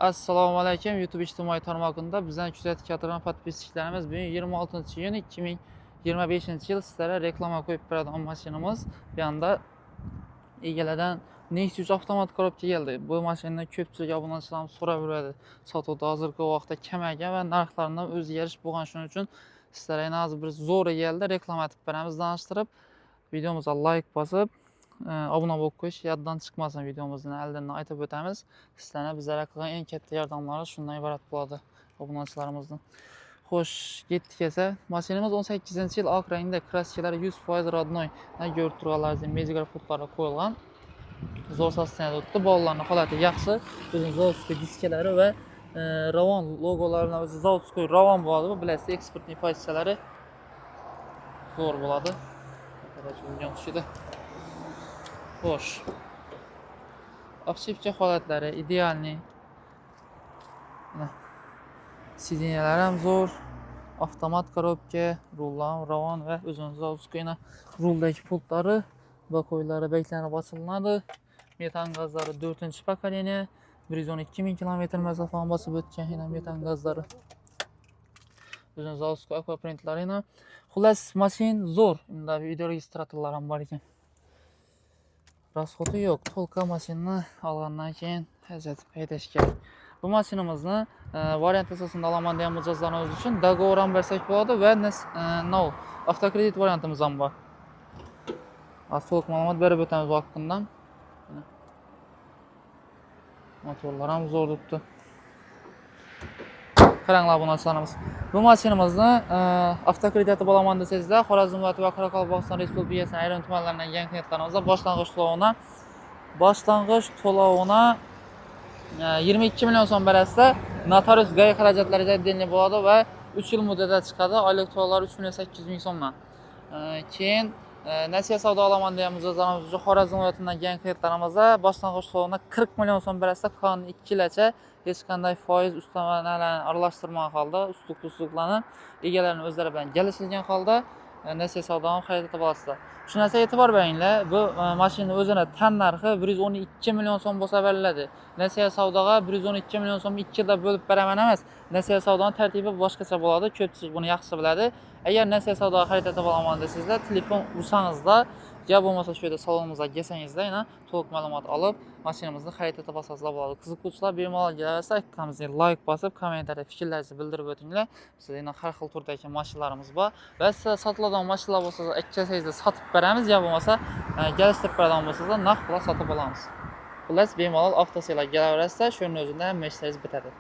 Assalomu alaykum. YouTube ijtimoiy tarmog'ida bizdan kuzatib o'tirgan podpischilarimiz bugun 26-iyun 2025-yil sizlarga reklama qo'yib beradigan mashinamiz. Bu yanda egalardan Nexus avtomat korobka keldi. Bu mashinani ko'pchilik obunachilarimiz so'rab yuradi. Sotuvda hozirgi vaqtda kamaygan va narxlaridan o'zgarish bo'lgan, shuning uchun sizlarga hozir bir zo'r keldi. Reklama etib beramiz, tanishtirib. Videomizga like bosib, obuna bo'lib qo'yish yoddan chiqmasin. Videomizni aldan aytib o'tamiz. Sizlarga bizlarga qilgan eng katta yordamlari shundan iborat bo'ladi obunachilarimizning. Xo'sh, ketdik esa. Mashinamiz 18-yil oq rangda, kraskalar 100% rodnoy. Ko'rib turganlaringizdek Mezigar putlari qo'yilgan. Zo'r sostenada o'tdi. Bolalarning holati yaxshi. Bizning zavodskiy diskalari va Ravon logolarini o'zi zavodskiy Ravon bo'ladi. Bu bilasizlar, eksportniy pozitsiyalari zo'r bo'ladi. Qarashingizga Xo'sh. Obshipcha holatlari idealniy. Sidinyalar ham zo'r. Avtomat korobka, rullar Ravon va o'zimiz zavodskiy ruldagi pultlari, bakoylari beklanib ochiladi. Metan gazlari 4-pokoleniya, 112 ming kilometr masofani bosib o'tgan metan gazlari. O'zimiz zavodskiy akvaprintlar Xullas, mashin zo'r. Unda video registratorlar ham bor ekan. Rasxoti yo'q. To'lqa mashinani olgandan keyin ajratib haydash kerak. Bu mashinamizni variant asosida olaman degan mijozlarimiz uchun dogovor ham bersak bo'ladi va no avtokredit variantimiz ham bor. To'liq ma'lumot berib o'tamiz bu haqqında. Motorlar ham zo'r turibdi. Qaranglar bu narsalarimiz. Bu mashinamizni avtokrediti bo'laman desangizlar, Xorazm viloyati va Qoraqalpog'iston Respublikasining ayrim tumanlaridan yangi klientlarimizga boshlang'ich to'lovini 22 million so'm berasizda notarius g'ay xarajatlari jaddiy bo'ladi va 3 yil muddatda chiqadi. Oylik to'lovlar 3,8 million so'mdan. Keyin Nasiya savdo olaman degan mijozlarimiz uchun Xorazm viloyatidan yangi klientlarimizga boshlang'ich to'lovini 40 million so'm berasizda, qolgan 2 yilgacha hech qanday foiz ustamalarni aralashtirmagan holda ustuqlarni egalarining o'zlari bilan kelishilgan holda Nasiya savdoni xarid etib olasizlar. Shu narsaga e'tibor beringlar. Bu mashina o'zini tan narxi 112 million so'm bo'lsa beriladi. Nasiya savdoga 112 million so'm 2 yilda bo'lib beraman emas. Nasiya savdoning tartibi boshqacha bo'ladi. Ko'pchilik buni yaxshi biladi. Agar Nasiya savdoga xarid etib olaman desangizlar, telefon ursangizda ya bo'lmasa shu yerda salonimizga kelsangizda, to'liq ma'lumot olib, mashinamizni xarid etib olsangizlar bo'ladi. Qiziquvchilar bemalol kelaversa, kanalga like bosib, kommentariyada fikrlaringizni bildirib o'tinglar. Bizda har xil turdagi mashinalarimiz bor. Va siz sotiladigan mashinalar bo'lsa, ikkasingizda sotib beramiz, ya bo'lmasa, kelishtirib beradigan bo'lsangiz, naqd bilan sotib olamiz. Xullas, bemalol avtoselar kelaversa, shu yerning o'zida ham ishlaringiz bitadi.